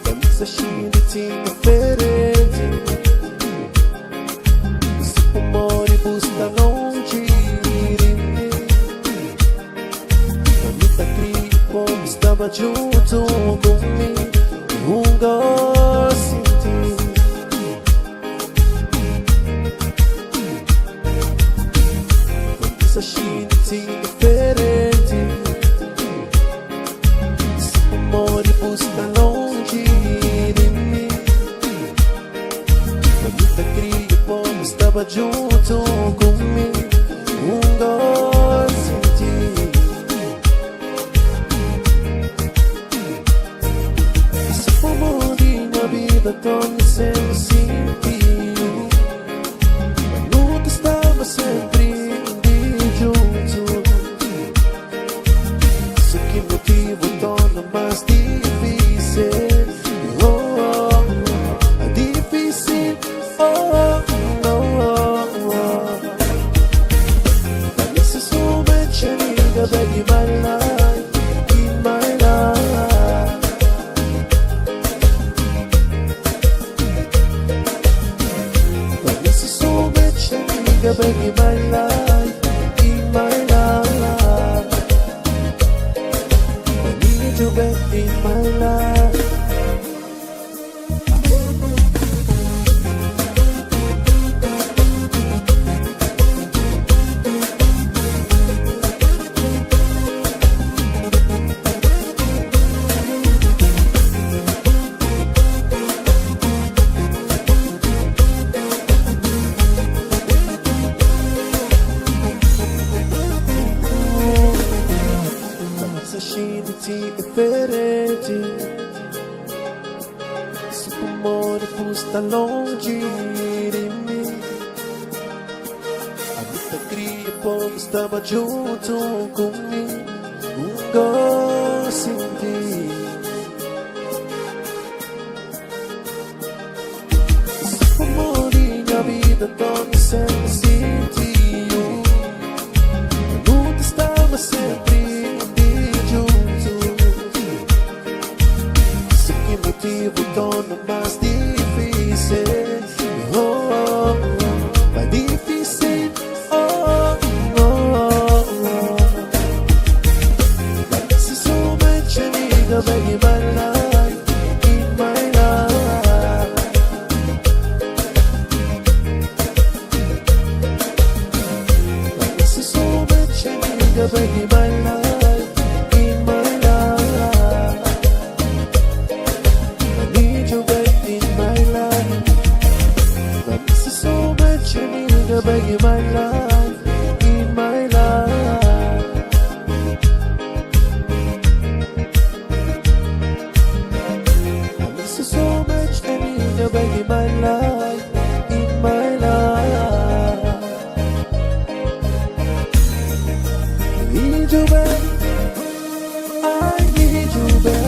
Camisa scintilla differenti, se amore busta longe di me. La vita gripo stava giunto con me, lungo senti. Camisa scintilla differenti, se amore busta longe di me. La vita gripo stava giunto con me, lungo senti. Se fumo di una vita torna sempre sentito, ma non stava sempre di giunto. Se che motivo torna mais difícil, oh, oh, oh, difícil, oh, oh, oh, oh. But this is so much I need to beg in my life, in my life. But this is so much I need to beg in my life, in my life. I need you back in my life. Camisa scintilla differenti, se amore busta longe di me. A vita gripo stava giunto con me, lungo senti. Se amore mia vita torna sempre sentito, non ti stava sempre di giunto. Se che motivo torna mais difícil, oh, oh, oh, mais difícil, oh, oh, oh, oh. Like this is so much I need to beg in my life, in my life. Like this is so much I need to beg in my life, in my life. I need you back in my life. But this is so much I need to beg in my life, in my life. But this is so much I need to beg in my life, in my life. I need you back. I need you back.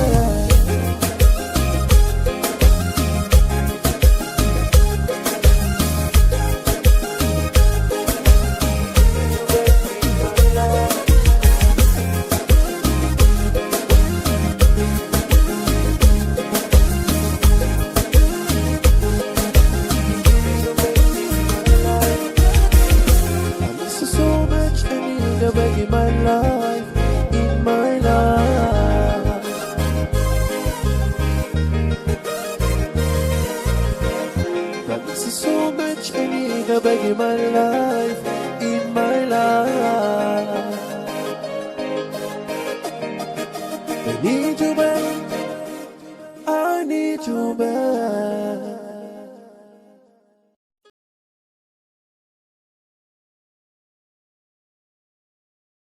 This is so much I need to beg in my life, in my life. But this is so much I need to beg in my life, in my life. I need you back. I need you back.